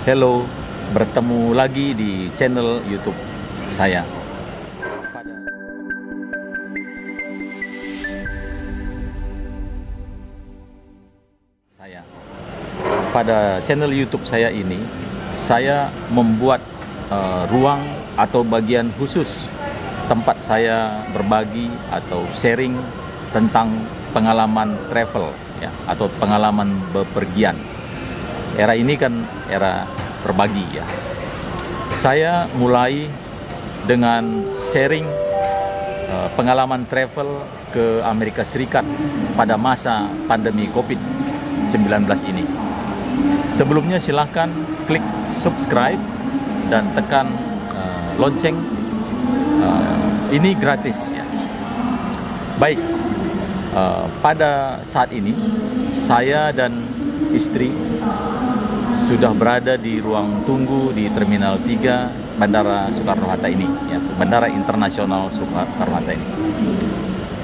Hello, bertemu lagi di channel YouTube saya. Pada channel YouTube saya ini, saya membuat ruang atau bagian khusus tempat saya berbagi atau sharing tentang pengalaman travel ya, atau pengalaman bepergian. Era ini kan era berbagi ya. Saya mulai dengan sharing pengalaman travel ke Amerika Serikat pada masa pandemi COVID-19 ini. Sebelumnya silahkan klik subscribe dan tekan lonceng. Ini gratis ya. Baik, pada saat ini saya dan istri sudah berada di ruang tunggu di Terminal 3 Bandara Soekarno-Hatta ini ya, Bandara Internasional Soekarno-Hatta ini.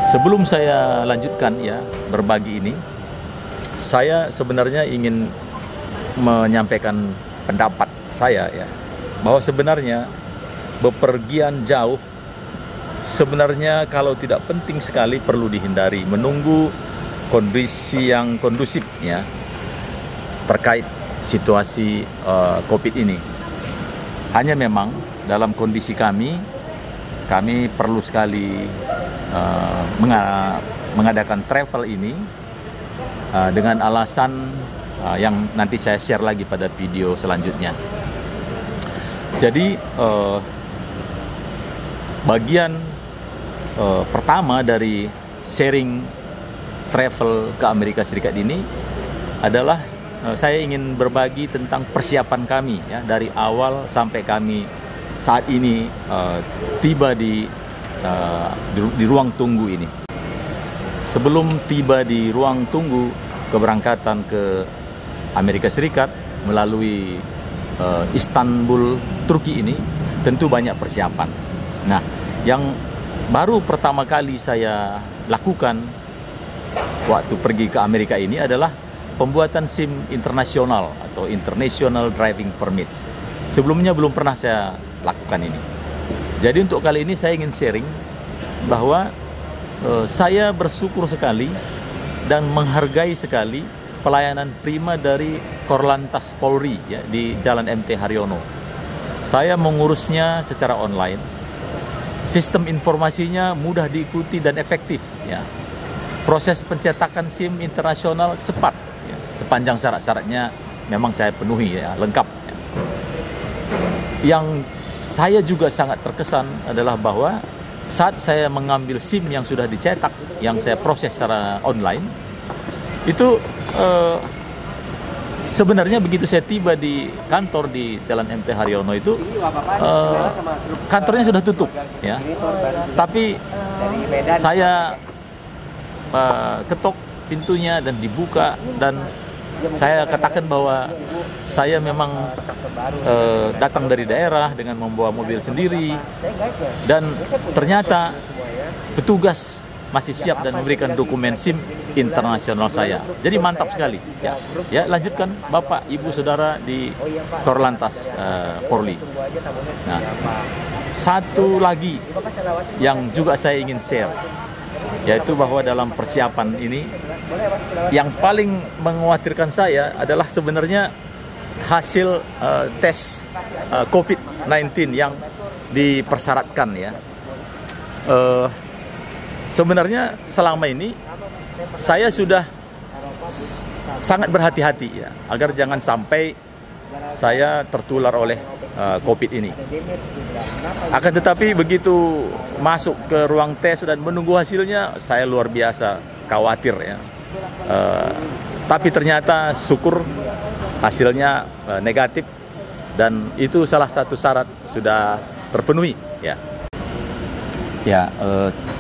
Sebelum saya lanjutkan ya berbagi ini, saya sebenarnya ingin menyampaikan pendapat saya ya, bahwa sebenarnya bepergian jauh sebenarnya kalau tidak penting sekali perlu dihindari, menunggu kondisi yang kondusif ya terkait situasi COVID ini. Hanya memang dalam kondisi kami perlu sekali mengadakan travel ini dengan alasan yang nanti saya share lagi pada video selanjutnya. Jadi bagian pertama dari sharing travel ke Amerika Serikat ini adalah saya ingin berbagi tentang persiapan kami ya, dari awal sampai kami saat ini tiba di ruang tunggu ini. Sebelum tiba di ruang tunggu keberangkatan ke Amerika Serikat melalui Istanbul, Turki ini, tentu banyak persiapan. Nah, yang baru pertama kali saya lakukan waktu pergi ke Amerika ini adalah pembuatan SIM internasional atau International Driving Permits. Sebelumnya belum pernah saya lakukan ini. Jadi untuk kali ini saya ingin sharing bahwa saya bersyukur sekali dan menghargai sekali pelayanan prima dari Korlantas Polri ya, di Jalan MT Haryono. Saya mengurusnya secara online. Sistem informasinya mudah diikuti dan efektif ya. Proses pencetakan SIM internasional cepat ya. Sepanjang syarat-syaratnya memang saya penuhi ya, lengkap ya. Yang saya juga sangat terkesan adalah bahwa saat saya mengambil SIM yang sudah dicetak, yang saya proses secara online, itu sebenarnya begitu saya tiba di kantor di Jalan MT Haryono itu kantornya sudah tutup ya. Tapi saya ketok pintunya dan dibuka, dan saya katakan bahwa saya memang datang dari daerah dengan membawa mobil sendiri, dan ternyata petugas masih siap dan memberikan dokumen SIM internasional saya. Jadi mantap sekali ya. Ya, lanjutkan Bapak, Ibu, Saudara di Korlantas Polri. Nah, satu lagi yang juga saya ingin share, yaitu bahwa dalam persiapan ini yang paling mengkhawatirkan saya adalah sebenarnya hasil tes COVID-19 yang dipersyaratkan ya. Sebenarnya selama ini saya sudah sangat berhati-hati ya, agar jangan sampai saya tertular oleh COVID ini. Akan tetapi begitu masuk ke ruang tes dan menunggu hasilnya, saya luar biasa khawatir ya. Tapi ternyata syukur hasilnya negatif, dan itu salah satu syarat sudah terpenuhi ya. Ya,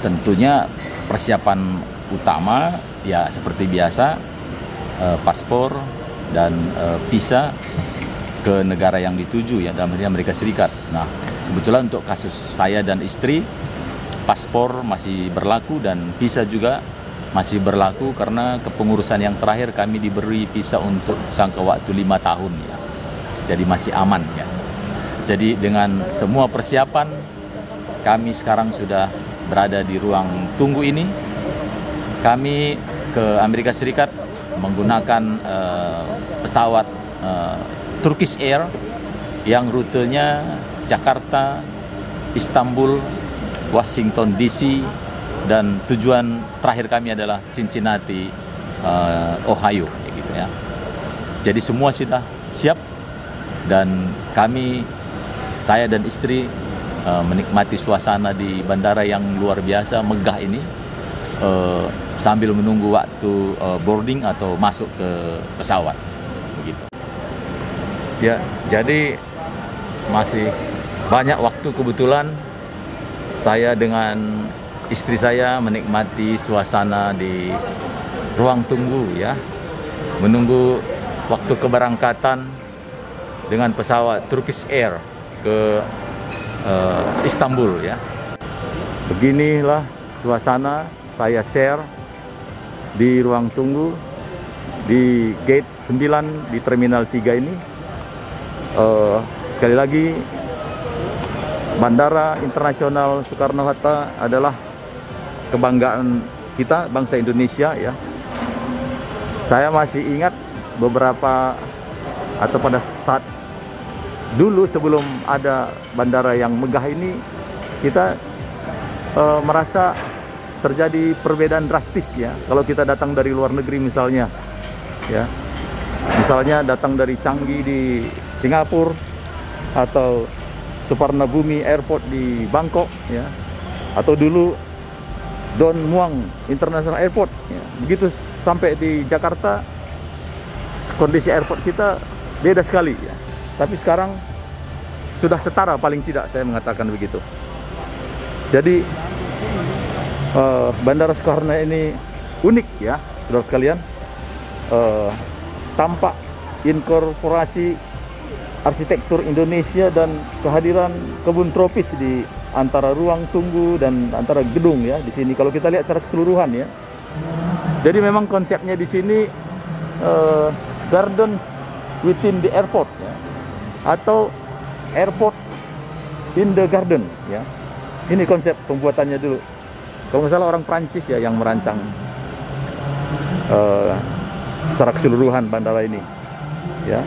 tentunya persiapan utama ya seperti biasa, paspor dan visa ke negara yang dituju ya, dalam arti Amerika Serikat. Nah, kebetulan untuk kasus saya dan istri, paspor masih berlaku dan visa juga masih berlaku, karena kepengurusan yang terakhir kami diberi visa untuk jangka waktu 5 tahun ya. jadi masih aman ya. Jadi dengan semua persiapan, kami sekarang sudah berada di ruang tunggu ini. Kami ke Amerika Serikat menggunakan pesawat Turkish Air yang rutenya Jakarta, Istanbul, Washington DC, dan tujuan terakhir kami adalah Cincinnati, Ohio, gitu ya. Jadi semua sudah siap dan saya dan istri menikmati suasana di bandara yang luar biasa megah ini sambil menunggu waktu boarding atau masuk ke pesawat, begitu. Ya, jadi masih banyak waktu, kebetulan saya dengan istri saya menikmati suasana di ruang tunggu ya, menunggu waktu keberangkatan dengan pesawat Turkish Air ke Istanbul ya. Beginilah suasana saya share di ruang tunggu di gate 9 di Terminal 3 ini. Sekali lagi, Bandara Internasional Soekarno-Hatta adalah kebanggaan kita, bangsa Indonesia ya. Saya masih ingat pada saat dulu sebelum ada bandara yang megah ini, kita merasa terjadi perbedaan drastis ya. Kalau kita datang dari luar negeri misalnya, ya, misalnya datang dari Changi di Singapura atau Suparnabhumi Airport di Bangkok ya, atau dulu Don Muang International Airport ya. Begitu sampai di Jakarta, kondisi airport kita beda sekali ya. Tapi sekarang sudah setara, paling tidak saya mengatakan begitu. Jadi Bandara Soekarno ini unik ya, saudara sekalian. Tampak inkorporasi arsitektur Indonesia dan kehadiran kebun tropis di antara ruang tunggu dan antara gedung ya di sini. Kalau kita lihat secara keseluruhan ya. Jadi memang konsepnya di sini gardens within the airport ya, atau airport in the garden ya. Ini konsep pembuatannya dulu. Kalau nggak salah orang Prancis ya yang merancang secara keseluruhan bandara ini ya.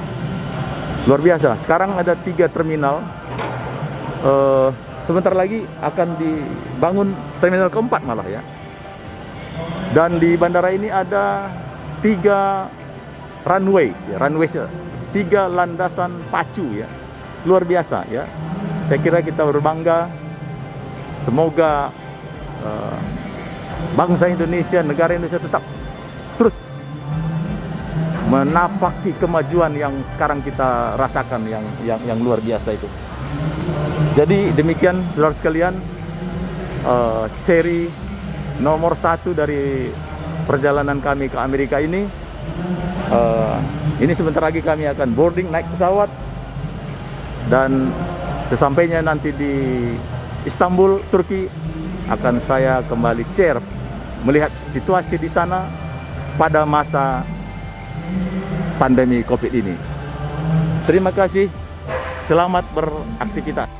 Luar biasa. Sekarang ada 3 terminal. Sebentar lagi akan dibangun terminal keempat malah ya. Dan di bandara ini ada 3 runways ya, 3 landasan pacu ya. Luar biasa ya. Saya kira kita berbangga. Semoga bangsa Indonesia, negara Indonesia tetap terus menapaki kemajuan yang sekarang kita rasakan, yang luar biasa itu. Jadi demikian saudara sekalian, seri nomor 1 dari perjalanan kami ke Amerika ini. Ini sebentar lagi kami akan boarding, naik pesawat, dan sesampainya nanti di Istanbul, Turki, akan saya kembali share melihat situasi di sana pada masa pandemi COVID ini. Terima kasih, selamat beraktivitas.